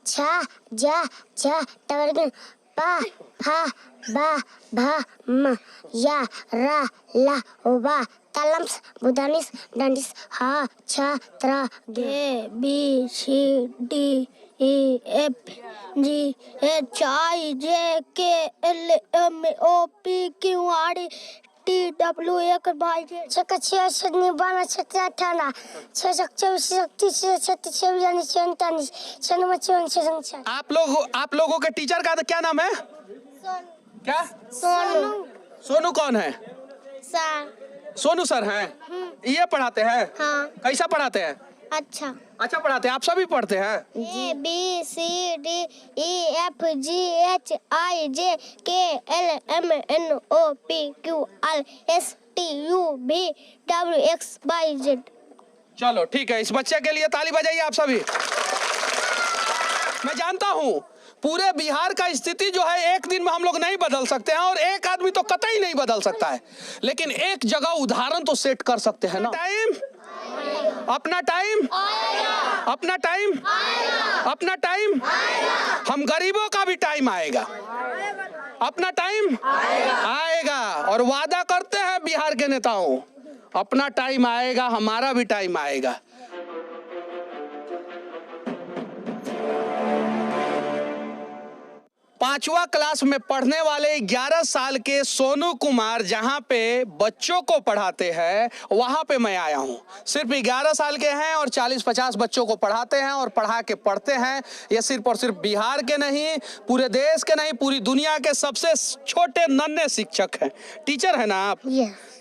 छा जा जा टवरगिन पा फा बा भा म या रा ला ओबा तालम्स बुदानिस डंडिस हा छा त्रा A B C D E F G H I J K L M O P Q R T W एक बाई जे छक्का छः शून्य बारह छत्तीस अठारह छः सौ चौबीस छत्तीस छत्तीस छब्बीस चौंतालीस छियानवे चौवन छः। आप लोगों के टीचर का क्या नाम है? क्या? सोनू। सोनू कौन है? सर। सोनू सर हैं? ये पढ़ाते हैं? हाँ। कैसा पढ़ाते हैं? अच्छा पढ़ाते हैं। आप सभी पढ़ते हैं? A B C D E F G H I J K L M N O P Q R S T U V W X Y Z. चलो ठीक है, इस बच्चे के लिए ताली बजाइए आप सभी। मैं जानता हूँ पूरे बिहार का स्थिति जो है एक दिन में हम लोग नहीं बदल सकते हैं और एक आदमी तो कतई नहीं बदल सकता है, लेकिन एक जगह उदाहरण तो सेट कर सकते हैं ना। टाइम अपना टाइम अपना टाइम अपना टाइम हम गरीबों का भी टाइम आएगा, अपना टाइम आएगा और वादा करते हैं बिहार के नेताओं, अपना टाइम आएगा, हमारा भी टाइम आएगा। पांचवा क्लास में पढ़ने वाले 11 साल के सोनू कुमार जहां पे बच्चों को पढ़ाते हैं वहां पे मैं आया हूं। सिर्फ 11 साल के हैं और 40-50 बच्चों को पढ़ाते हैं और पढ़ा के पढ़ते हैं। ये सिर्फ और सिर्फ बिहार के नहीं, पूरे देश के नहीं, पूरी दुनिया के सबसे छोटे नन्हे शिक्षक हैं। टीचर है ना आप?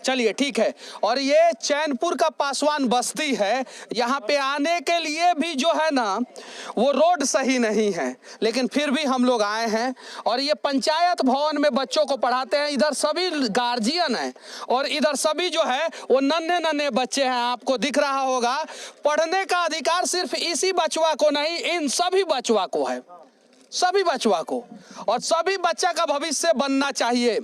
चलिए ठीक है। और ये चैनपुर का पासवान बस्ती है, यहाँ पे आने के लिए भी जो है ना वो रोड सही नहीं है, लेकिन फिर भी हम लोग आए हैं और ये पंचायत भवन में बच्चों को पढ़ाते हैं। इधर सभी गार्जियन हैं और इधर सभी जो है वो नन्हे नन्हे बच्चे हैं। आपको दिख रहा होगा, पढ़ने का अधिकार सिर्फ इसी बचवा को नहीं, इन सभी बचवा को है, सभी बचवा को, और सभी बच्चा का भविष्य बनना चाहिए।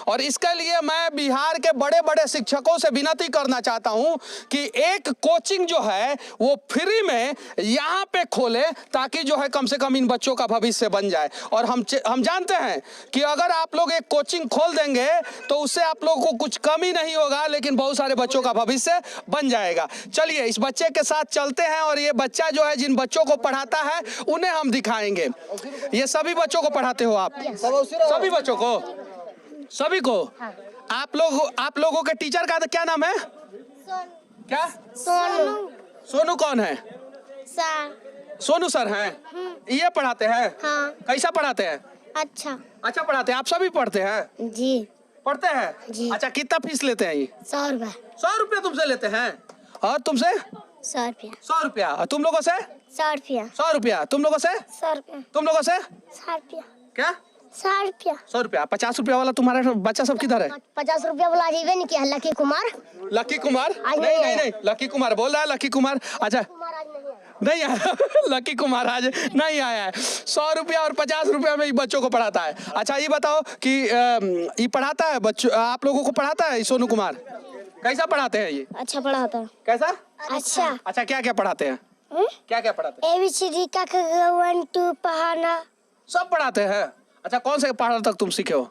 और इसके लिए मैं बिहार के बड़े बड़े शिक्षकों से विनती करना चाहता हूं कि एक कोचिंग जो है वो फ्री में यहाँ पे खोले, ताकि जो है कम से कम इन बच्चों का भविष्य बन जाए। और हम जानते हैं कि अगर आप लोग एक कोचिंग खोल देंगे तो उससे आप लोगों को कुछ कमी नहीं होगा, लेकिन बहुत सारे बच्चों का भविष्य बन जाएगा। चलिए इस बच्चे के साथ चलते हैं और ये बच्चा जो है जिन बच्चों को पढ़ाता है उन्हें हम दिखाएंगे। ये सभी बच्चों को पढ़ाते हो आप? सभी बच्चों को, सभी को। आप लोगों के टीचर का क्या नाम है? क्या? सोनू। सोनू कौन है? सर। सोनू सर हैं? ये पढ़ाते हैं? हाँ। कैसा पढ़ाते हैं? अच्छा पढ़ाते हैं। आप सभी पढ़ते हैं? जी। पढ़ते हैं जी। अच्छा कितना फीस लेते हैं ये? 100 रुपया। 100 रुपया तुमसे लेते हैं? और तुमसे? 100 रुपया। 100 रुपया। तुम लोगों से? 100 रुपया। 100 रुपया। तुम लोगों से? 100 रुपया। तुम लोगों से? 100 रुपया। क्या? 100 रुपया। 100 रुपया। 50 रुपया वाला तुम्हारा बच्चा सब किधर है? 50 रुपया वाला अजीबे नहीं किया। लकी कुमार। लकी कुमार? नहीं, लकी कुमार बोल रहा है। लकी कुमार अच्छा नहीं आया। लकी कुमार आज नहीं आया है। 100 रुपया और 50 रुपया में बच्चों को पढ़ाता है। अच्छा ये बताओ कि ये पढ़ाता है बच्चों, आप लोगों को पढ़ाता है सोनू कुमार? कैसा पढ़ाते हैं ये? अच्छा पढ़ाता है। कैसा? अच्छा क्या क्या पढ़ाते हैं? क्या क्या पढ़ाते हैं? ABCD का 1 2 पढ़ाना सब पढ़ाते हैं। अच्छा कौन से पहाड़ा तक तुम सीखे हो?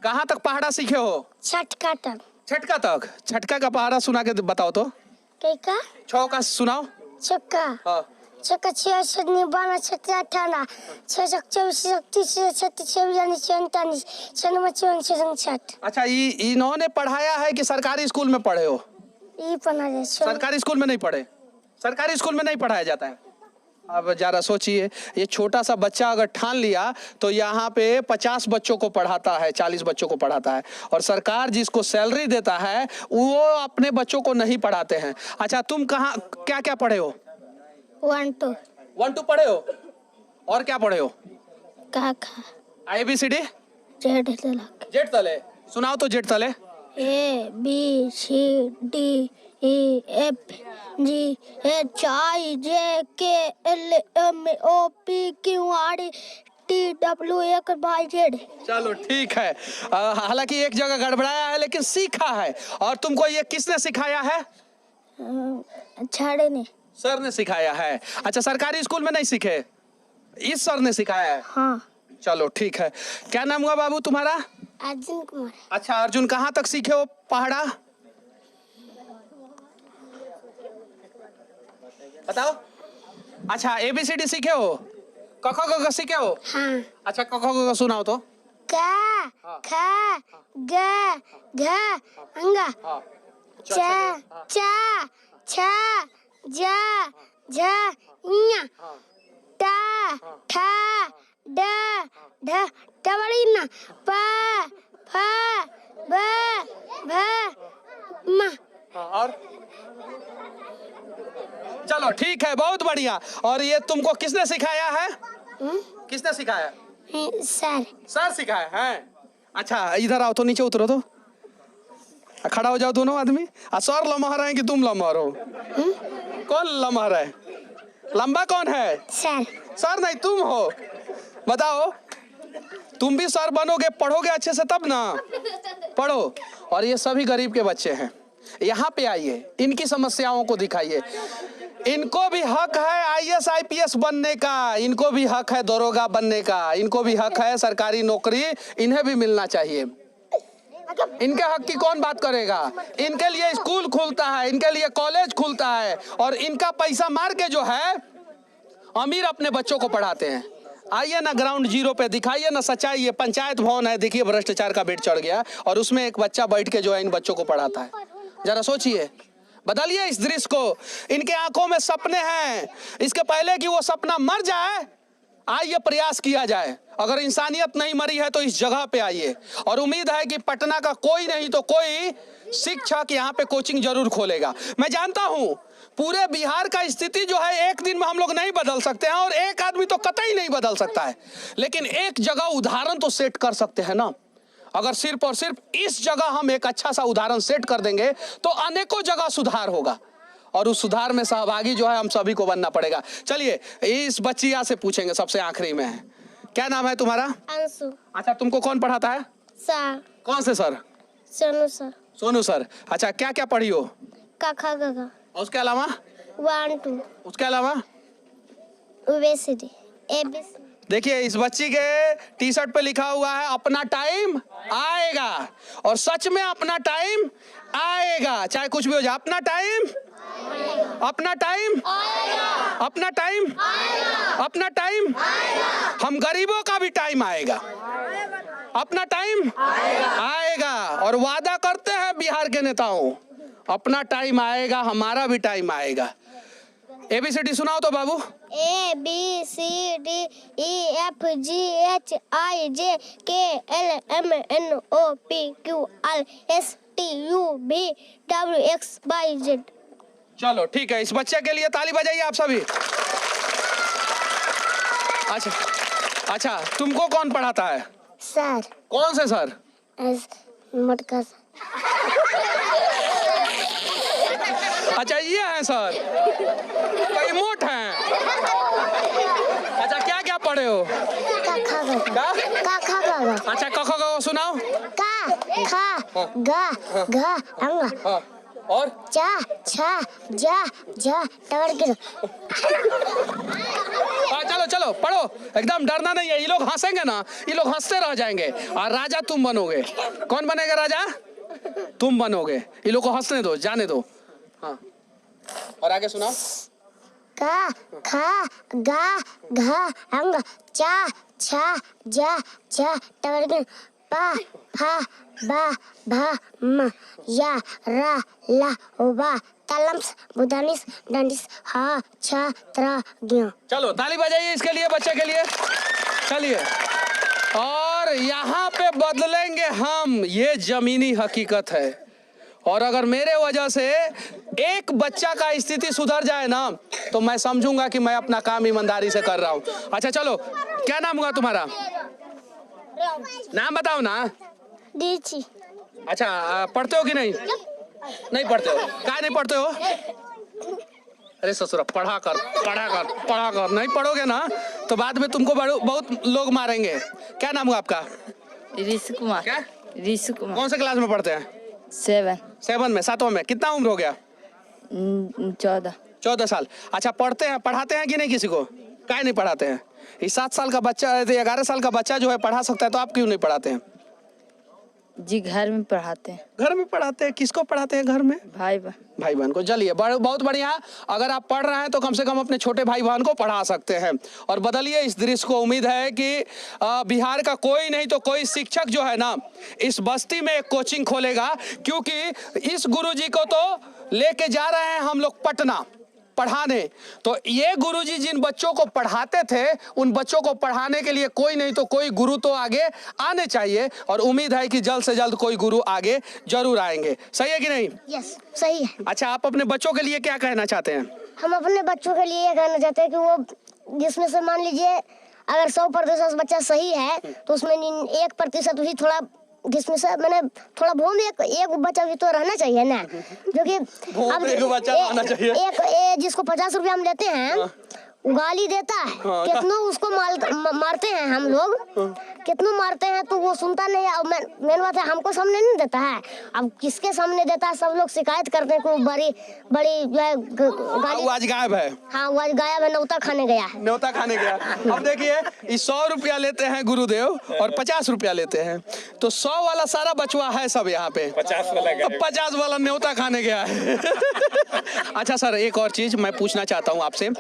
कहाँ तक पहाड़ा सीखे हो? छठका तक। छठका तक? छठका का पहाड़ा सुना के बताओ तो। का? 6 का सुनाओ। छक्का। हाँ। छक्का 6 शून्य 12 छत्तीस 18 6 सौ 24 छत्तीस छत्तीस छब्बीस चौंतालीस छियानवे चौवन छठ। अच्छा इन्होंने पढ़ाया है कि सरकारी स्कूल में पढ़े हो? ये पढ़ा। सरकारी स्कूल में नहीं पढ़े? सरकारी स्कूल में नहीं पढ़ाया जाता है। अब जरा सोचिए, ये छोटा सा बच्चा अगर ठान लिया तो यहाँ पे 50 बच्चों को पढ़ाता है, 40 बच्चों को पढ़ाता है, और सरकार जिसको सैलरी देता है वो अपने बच्चों को नहीं पढ़ाते हैं। अच्छा तुम कहाँ क्या क्या पढ़े हो? 1 2 पढ़े हो? और क्या पढ़े हो? ABCD? जेड तले सुनाओ तो। जेड तले ABCD EF GHI JKL MOP QR TW एक बाई जेड। चलो ठीक है। हालांकि एक जगह गड़बड़ाया है लेकिन सीखा है। और तुमको ये किसने सिखाया है? छाड़े ने। सर ने सिखाया है। अच्छा सरकारी स्कूल में नहीं सीखे? इस सर ने सिखाया है? हाँ। चलो ठीक है। क्या नाम हुआ बाबू तुम्हारा? अर्जुन कुमार। अच्छा अर्जुन, कहाँ तक सीखे हो पहाड़ा? बताओ। अच्छा ABCD सीखे हो? क ख ग घ सीखे हो? हाँ। अच्छा क ख ग घ सुनाओ तो। का खा ग घ अंगा हाँ। चा चा छा जा झा इया टा ठा ड ढ डबड़ी ना पा फा ब भ म। और चलो ठीक है, बहुत बढ़िया। और ये तुमको किसने सिखाया है? किसने सिखाया? सर। सर सिखाया है। अच्छा इधर आओ तो, नीचे उतरो तो, खड़ा हो जाओ दोनों आदमी। सर लम्हा रहे हैं कि तुम लम्हा हो? कौन लम्हा है? लंबा कौन है? सर। सर नहीं तुम हो। बताओ, तुम भी सर बनोगे, पढ़ोगे अच्छे से तब ना। पढ़ो। और ये सभी गरीब के बच्चे हैं, यहाँ पे आइए, इनकी समस्याओं को दिखाइए। इनको भी हक है IAS IPS बनने का, इनको भी हक है दरोगा बनने का, इनको भी हक है सरकारी नौकरी, इन्हें भी मिलना चाहिए। इनके हक की कौन बात करेगा? इनके लिए स्कूल खुलता है, इनके लिए कॉलेज खुलता है, और इनका पैसा मार के जो है अमीर अपने बच्चों को पढ़ाते हैं। आइए ना ग्राउंड जीरो पे, दिखाइए ना सच्चाई। ये पंचायत भवन है, देखिए भ्रष्टाचार का बेट चढ़ गया, और उसमें एक बच्चा बैठ के जो है इन बच्चों को पढ़ाता है। जरा सोचिए, बदलिए इस दृश्य को। इनके आंखों में सपने हैं, इसके पहले कि वो सपना मर जाए आइए प्रयास किया जाए। अगर इंसानियत नहीं मरी है तो इस जगह पे आइए, और उम्मीद है कि पटना का कोई नहीं तो कोई शिक्षक यहाँ पे कोचिंग जरूर खोलेगा। मैं जानता हूँ पूरे बिहार का स्थिति जो है एक दिन में हम लोग नहीं बदल सकते हैं, और एक आदमी तो कतई नहीं बदल सकता है, लेकिन एक जगह उदाहरण तो सेट कर सकते हैं ना। अगर सिर्फ और सिर्फ इस जगह हम एक अच्छा सा उदाहरण सेट कर देंगे तो अनेकों जगह सुधार होगा, और उस सुधार में सहभागी जो है हम सभी को बनना पड़ेगा। चलिए इस बच्चिया से पूछेंगे, सबसे आखिरी में है। क्या नाम है तुम्हारा? अंशु। अच्छा तुमको कौन पढ़ाता है? सर। कौन से sir? Sonu sir. Sonu sir. अच्छा क्या क्या पढ़ी हो? का खा ग घ। उसके अलावा? 1 2। उसके अलावा? ABCD ABC। देखिए इस बच्ची के टी शर्ट पे लिखा हुआ है अपना टाइम आएगा, और सच में अपना टाइम आएगा, चाहे कुछ भी हो जाए। अपना टाइम, अपना टाइम, अपना टाइम, अपना टाइम, हम गरीबों का भी टाइम आएगा, अपना टाइम आएगा। और वादा करते हैं बिहार के नेताओं, अपना टाइम आएगा, हमारा भी टाइम आएगा। ABCD सुनाओ तो बाबू। ABCD EFG HIJ KLMNO PQRSTUVWXYZ। चलो ठीक है, इस बच्चे के लिए ताली बजाइए आप सभी। अच्छा तुमको कौन पढ़ाता है? सर। कौन से सर? मटका सर। अच्छा ये है सर, कई मोट हैं। अच्छा क्या क्या पढ़े हो? का खा ग घ। अच्छा क ख ग सुनाओ। का खा ग घ अंगा और चा छा जा झा डबड़। चलो चलो पढ़ो, एकदम डरना नहीं है। ये लोग हंसेंगे ना, ये लोग हंसते रह जाएंगे, और राजा तुम बनोगे। कौन बनेगा राजा? तुम बनोगे। ये लोग को हंसने दो, जाने दो। हाँ और आगे सुनाओ। का खा गा घा अंग चा छा जा झा डबड़ पा फा बा भा म या रा ला ओबा तालम्स बुदानिस डंडिस हा छा त्रा ज्ञ। चलो ताली बजाइए इसके लिए, बच्चे के लिए। चलिए, और यहाँ पे बदलेंगे हम, ये जमीनी हकीकत है। और अगर मेरे वजह से एक बच्चा का स्थिति सुधर जाए ना, तो मैं समझूंगा कि मैं अपना काम ईमानदारी से कर रहा हूँ। अच्छा चलो, क्या नाम हुआ तुम्हारा? नाम बताओ ना। दीची। अच्छा पढ़ते हो कि नहीं? नहीं पढ़ते हो? क्या नहीं पढ़ते हो? अरे ससुरा, पढ़ा कर नहीं पढ़ोगे ना तो बाद में तुमको बहुत लोग मारेंगे। क्या नाम हुआ आपका? ऋषि कुमार। क्या? ऋषि कुमार। कौन से क्लास में पढ़ते हैं? 7 में, 7वां में। कितना उम्र हो गया? 14 14 साल। अच्छा पढ़ते हैं, पढ़ाते हैं कि नहीं किसी को? क्या नहीं पढ़ाते हैं? ये 7 साल का बच्चा 11 साल का बच्चा जो है पढ़ा सकता है, तो आप क्यों नहीं पढ़ाते हैं? जी घर में पढ़ाते हैं। घर में पढ़ाते हैं? किसको पढ़ाते हैं घर में? भाई बहन। भाई बहन को। चलिए बहुत बढ़िया। अगर आप पढ़ रहे हैं तो कम से कम अपने छोटे भाई बहन को पढ़ा सकते हैं। और बदलिए इस दृश्य को। उम्मीद है कि बिहार का कोई नहीं तो कोई शिक्षक जो है ना इस बस्ती में एक कोचिंग खोलेगा, क्योंकि इस गुरुजी को तो लेके जा रहे हैं हम लोग पटना पढ़ाने। तो ये गुरुजी जिन बच्चों को पढ़ाते थे उन बच्चों को पढ़ाने के लिए कोई नहीं तो कोई गुरु तो आगे आने चाहिए, और उम्मीद है कि जल्द से जल्द कोई गुरु आगे जरूर आएंगे। सही है कि नहीं? यस, सही है। अच्छा, आप अपने बच्चों के लिए क्या कहना चाहते हैं? हम अपने बच्चों के लिए ये कहना चाहते हैं कि वो जिसमें से मान लीजिए अगर 100% बच्चा सही है तो उसमें 1% भी थोड़ा जिसमें से मैंने थोड़ा भूम एक बच्चा भी तो रहना चाहिए ना, जो कि अब एक बच्चा रहना चाहिए। एक जिसको 50 रुपया हम देते हैं गाली देता है, कितनों उसको मारते हैं हम लोग, कितनों मारते हैं तो वो सुनता नहीं है। मेन बात है हमको सामने नहीं देता है, अब किसके सामने देता है? सब लोग शिकायत करते हैं कि बड़ी बड़ी जो है गाली। आज गायब है। हाँ, वो आज गायब है, न्योता खाने गया है। न्योता खाने गया। अब देखिए 100 रुपया लेते हैं गुरुदेव और 50 रुपया लेते हैं, तो 100 वाला सारा बचवा है सब यहाँ पे, 50 वाला न्योता खाने गया है। अच्छा सर, एक और चीज मैं पूछना चाहता हूँ आपसे।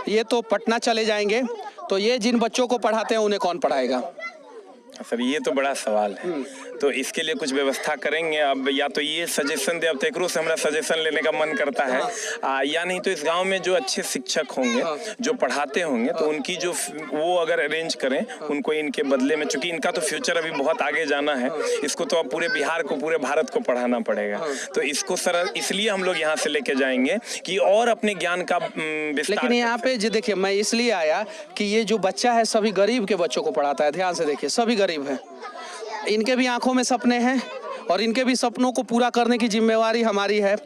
ये तो पटना चले जाएंगे, तो ये जिन बच्चों को पढ़ाते हैं उन्हें कौन पढ़ाएगा? सर ये तो बड़ा सवाल है, तो इसके लिए कुछ व्यवस्था करेंगे। अब या तो ये सजेशन दे, अब तेकरो से हमारा सजेशन लेने का मन करता है, या नहीं तो इस गांव में जो अच्छे शिक्षक होंगे जो पढ़ाते होंगे तो उनकी जो वो अगर अरेंज करें उनको इनके बदले में, चूंकि इनका तो फ्यूचर अभी बहुत आगे जाना है, इसको तो अब पूरे बिहार को पूरे भारत को पढ़ाना पड़ेगा। तो इसको सर इसलिए हम लोग यहाँ से लेके जाएंगे कि और अपने ज्ञान का विस्तार। लेकिन यहाँ पे जो देखिए, मैं इसलिए आया कि ये जो बच्चा है सभी गरीब के बच्चों को पढ़ाता है। ध्यान से देखिए, सभी गरीब है, इनके भी आंखों में सपने हैं और इनके भी सपनों को पूरा करने की जिम्मेवारी हमारी है।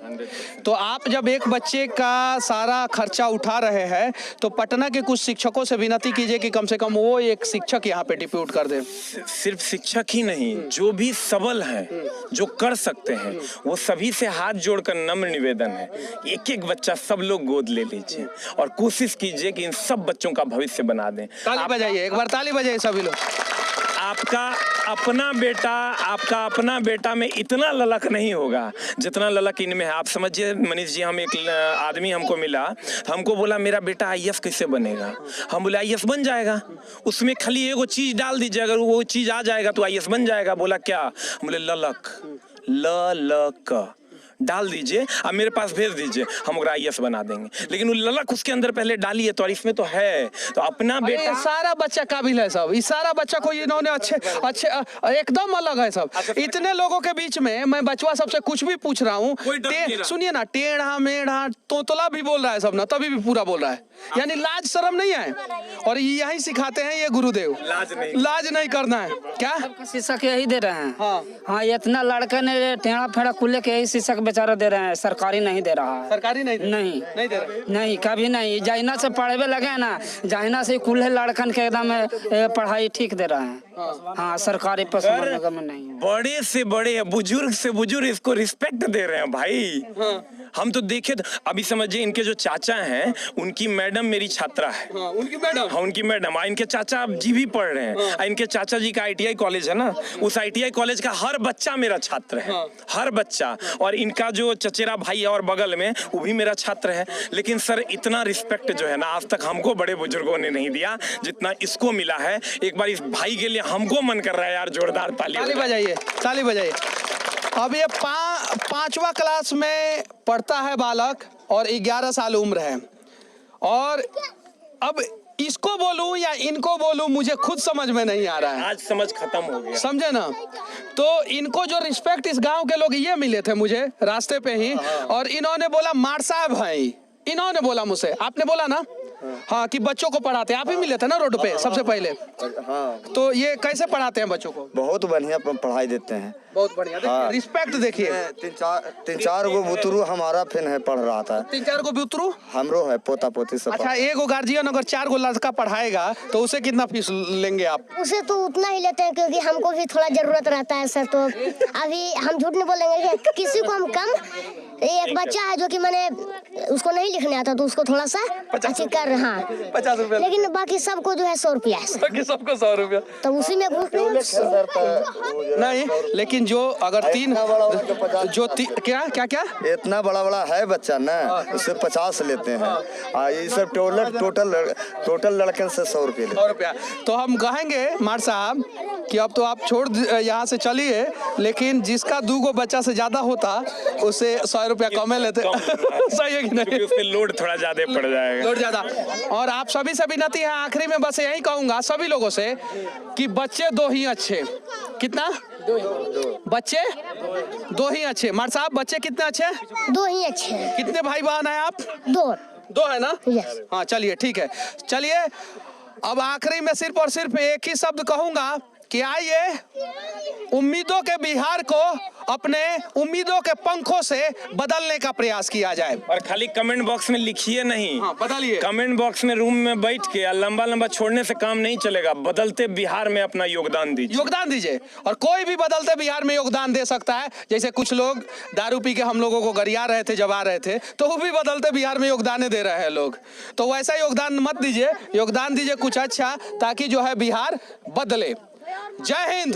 तो आप जब एक बच्चे का सारा खर्चा उठा रहे हैं तो पटना के कुछ शिक्षकों से विनती कीजिए कि कम से कम वो एक शिक्षक यहाँ पे डिप्यूट कर दे। सिर्फ शिक्षक ही नहीं, जो भी सबल हैं, जो कर सकते हैं, वो सभी से हाथ जोड़कर नम्र निवेदन है, एक एक बच्चा सब लोग गोद ले लीजिए और कोशिश कीजिए कि इन सब बच्चों का भविष्य बना दें। ताली बजाइए, एक बार ताली बजाइए सभी लोग। आपका अपना बेटा में इतना ललक नहीं होगा जितना ललक इनमें है। आप समझिए मनीष जी, हम एक आदमी हमको मिला, हमको बोला मेरा बेटा IAS कैसे बनेगा? हम बोले IAS बन जाएगा, उसमें खाली एगो चीज डाल दीजिए, अगर वो चीज आ जाएगा तो IAS बन जाएगा। बोला क्या? हम बोले ललक डाल दीजिए, अब मेरे पास भेज दीजिए, हम ओकरा IAS बना देंगे। लेकिन वो ललक उसके अंदर पहले डालिए तो, और इसमें तो है। तो अपना बेटा, सारा बच्चा काबिल है सब, इस सारा बच्चा को इन्होंने अच्छे एकदम अलग है सब। इतने लोगों के बीच में मैं बचवा सबसे कुछ भी पूछ रहा हूँ, सुनिए ना, टेढ़ा मेढ़ा तोतला भी बोल रहा है सब ना, तभी भी पूरा बोल रहा है, यानी लाज शर्म नहीं है। और यही सिखाते हैं ये गुरुदेव, लाज नहीं करना है। क्या शिक्षक यही दे रहे हैं? हाँ, इतना लड़के ने टेढ़ा फेड़ा कुल्ले के यही शिक्षक बेचारा दे रहे हैं, सरकारी नहीं दे रहा है। सरकारी नहीं दे रहा? नहीं कभी नहीं। जहिना से पढ़े लगे ना, जहिना से कुल्हे लड़कन के एकदम पढ़ाई ठीक दे रहे हैं। हाँ, सरकारी नगर में नहीं। बड़े से बड़े, बुजुर्ग से बुजुर्ग इसको रिस्पेक्ट दे रहे हैं भाई। हम तो देखे, अभी समझिए इनके जो चाचा हैं उनकी मैडम मेरी छात्रा है। उनकी मैडम? हाँ, उनकी मैडम। इनके चाचा जी भी पढ़ रहे हैं। इनके चाचा जी का ITI कॉलेज है ना, उस ITI कॉलेज का हर बच्चा मेरा छात्र है, हर बच्चा। और इनका जो चचेरा भाई है और बगल में, वो भी मेरा छात्र है। लेकिन सर इतना रिस्पेक्ट जो है ना, आज तक हमको बड़े बुजुर्गों ने नहीं दिया जितना इसको मिला है। एक बार इस भाई के लिए हमको मन कर रहा है यार, जोरदार ताली बजाइए, ताली बजाइए। अब ये 5वां क्लास में पढ़ता है बालक और 11 साल उम्र है, और अब इसको बोलूं या इनको बोलूं मुझे खुद समझ में नहीं आ रहा है। आज समझ खत्म हो गया, समझे ना? तो इनको जो रिस्पेक्ट इस गांव के लोग ये मिले थे मुझे रास्ते पे ही, और इन्होंने बोला मार साहब भाई, इन्होंने बोला मुझसे, आपने बोला ना हाँ कि बच्चों को पढ़ाते हैं, आप ही मिले थे ना रोड पे सबसे पहले? हाँ। तो ये कैसे पढ़ाते हैं बच्चों को? बहुत बढ़िया पढ़ाई देते हैं, बहुत बढ़िया। हाँ। रिस्पेक्ट देखिए। तीन चार गो बुतरू हमारा फिर है पढ़ रहा था। 3-4 गो बुतरू हमरो है, पोता पोती सब। अच्छा, एगो गार्जियन अगर 4 गो लड़का पढ़ाएगा तो उसे कितना फीस लेंगे आप? उसे तो उतना ही लेते हैं क्योंकि हमको भी थोड़ा जरूरत रहता है सर। तो अभी हम झूठ नहीं बोलेंगे कि किसी को हम कम एक बच्चा है जो कि मैंने उसको नहीं लिखने आता तो उसको थोड़ा सा अच्छी कर रहा हाँ 50 रुपया लेकिन बाकी सबको जो है 100 रुपया है कि सबको 100 रुपया तो उसी में घूस नहीं, लेकिन जो अगर तीन जो क्या क्या क्या इतना बड़ा बड़ा है बच्चा ना उससे 50 लेते हैं ये सब टोटल लड़कन से 100 रुपये 100 रुपया। तो हम कहेंगे मार साहब कि अब तो आप छोड़ यहाँ से चलिए, लेकिन जिसका 2 बच्चा से ज्यादा होता उसे 100 रुपया कमे लेते। सही है कि नहीं? क्योंकि उस पे लोड थोड़ा ज्यादा पड़ जाएगा। लोड ज्यादा। और आप सभी से विनती है आखिरी में बस यही कहूंगा सभी लोगों से कि बच्चे 2 ही अच्छे। कितना? 2 बच्चे 2 ही अच्छे। मार साहब बच्चे कितने अच्छे? 2 ही अच्छे हैं कितने भाई बहन है आप? 2 है ना? यस हाँ चलिए ठीक है। चलिए अब आखिरी में सिर्फ और सिर्फ एक ही शब्द कहूंगा कि आइए उम्मीदों के बिहार को अपने उम्मीदों के पंखों से बदलने का प्रयास किया जाए। और खाली कमेंट बॉक्स में लिखिए नहीं, हाँ बदलिए। कमेंट बॉक्स में रूम में बैठ के लंबा लंबा छोड़ने से काम नहीं चलेगा। बदलते बिहार में अपना योगदान दीजिए। और कोई भी बदलते बिहार में योगदान दे सकता है। जैसे कुछ लोग दारू पी के हम लोगों को गरिया रहे थे जब आ रहे थे तो वो भी बदलते बिहार में योगदान दे रहे हैं लोग। तो वैसा योगदान मत दीजिए, योगदान दीजिए कुछ अच्छा ताकि जो है बिहार बदले। जय हिंद।